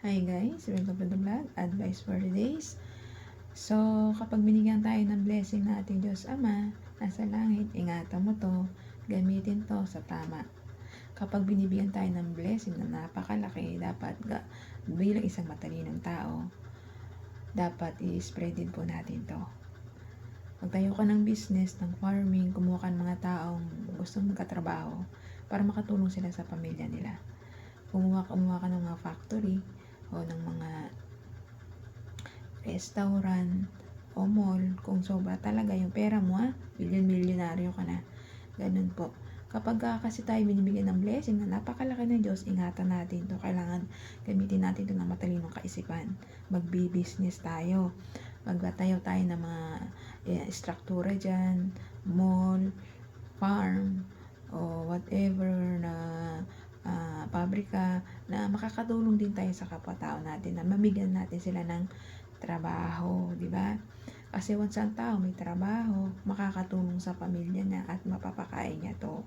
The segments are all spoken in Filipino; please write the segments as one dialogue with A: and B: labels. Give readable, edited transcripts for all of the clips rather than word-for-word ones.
A: Hi guys, welcome to the vlog, Advice for the Days. So, kapag binigyan tayo ng blessing na ating Diyos Ama, nasa langit, ingatan mo to, gamitin to sa tama. Kapag binibigyan tayo ng blessing na napakalaki, dapat bilang isang matalinong tao, dapat i-spread din po natin to. Magtayo ka ng business, ng farming, kumuha ka ng mga taong gustong magkatrabaho para makatulong sila sa pamilya nila. Kumuha ka ng mga factory o ng mga restaurant o mall, kung sobra talaga yung pera mo, milyonaryo ka na. Ganun po. Kapag kasi tayo binibigyan ng blessing na napakalaki ng Diyos, ingatan natin to. Kailangan gamitin natin to ng matalinong kaisipan. Magbi-business tayo. Magtayo tayo ng mga struktura dyan, mall, farm, o whatever na pabrika na makakatulong din tayo sa kapwa-tao natin, na mabigyan natin sila ng trabaho, di ba? Kasi once ang tao may trabaho, makakatulong sa pamilya niya at mapapakain niya to.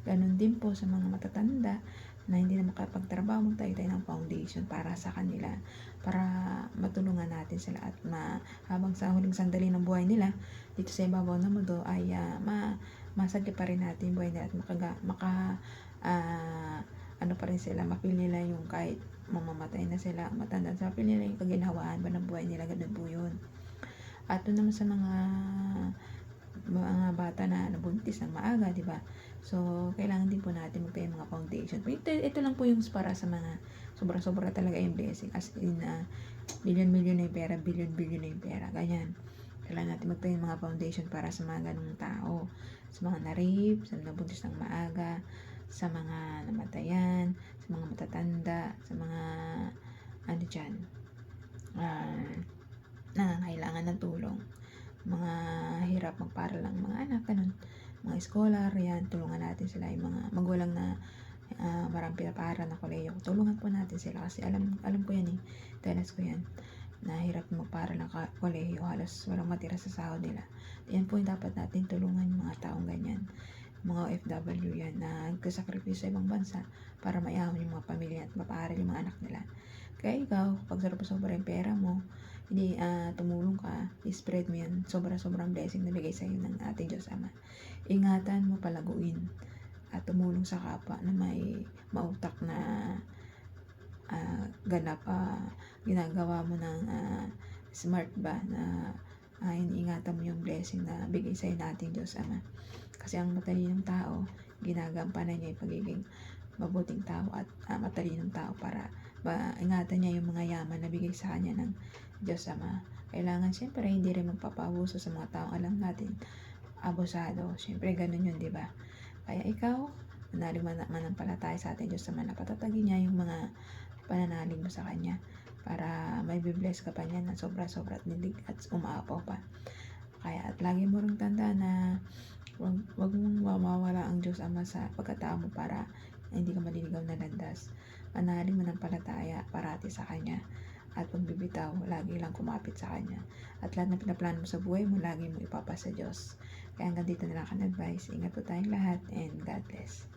A: Ganon din po sa mga matatanda na hindi na makapagtrabaho, magtayo tayo ng foundation para sa kanila, para matulungan natin sila at habang sa huling sandali ng buhay nila dito sa ibabaw ng mundo ay masagip pa rin natin buhay nila at ano pa rin sila, mapil nila yung kahit mamamatay na sila, matanda sa mapil nila yung kaginhawaan ba ng buhay nila. Ganun po yun. At doon naman sa mga bata na nabuntis ng maaga, di ba? So, kailangan din po natin magtayo mga foundation. Ito lang po yung para sa mga sobra-sobra talaga yung blessing. As in, million na yung pera, billion na yung pera. Ganyan. Kailangan natin magtayo ng mga foundation para sa mga ganung tao. Sa mga na-rape, sa nabuntis ng maaga, sa mga namatayan, sa mga matatanda, sa mga ano dyan, nangangailangan ng tulong, mga hirap magparal ng mga anak, ganun, mga scholar, yan, tulungan natin sila, yung mga magulang na marang pinapaaral na kolehiyo, tulungan po natin sila kasi alam ko yan dalas ko yan, na hirap magparal ng kolehiyo, halos walang matira sa sahod nila. Yan po yung dapat natin tulungan, yung mga taong ganyan, mga OFW yan na nagkasakripisyo sa ibang bansa para maiahon yung mga pamilya at mapaaral yung mga anak nila. Kaya ikaw, kapag sobra yung pera mo, hindi tumulong ka, i-spread mo yan, sobrang blessing na bigay sa'yo ng ating Diyos Ama. Ingatan mo, palaguin at tumulong sa kapwa na may mautak na ganap, ginagawa mo ng smart ba na iniingatan mo yung blessing na bigay sa'yo nating Diyos Ama. Kasi ang matalinong tao, ginagampanan niya yung pagiging mabuting tao at matalinong tao para ingatan niya yung mga yaman na bigay sa kanya ng Diyos Ama. Kailangan siyempre hindi rin magpapaabuso sa mga taong alam natin abusado. Siyempre ganun yun, di ba? Kaya ikaw, manalig manampalataya sa ating Diyos Ama na patatagin niya yung mga pananalig mo sa Kanya para may bibless ka pa niya na sobra-sobra at nilig at umaapaw pa. Kaya at lagi mo ring tanda na wag mong mawawala ang Diyos Ama sa pagkatao mo para hindi ka maliligaw na landas. Manalig manampalataya parati sa Kanya at pagbibitaw, lagi lang kumapit sa Kanya. At lahat na pinaplano mo sa buhay mo, lagi mo ipapasa Diyos. Kaya hanggang dito na lang ang advice. Ingat po tayong lahat and God bless.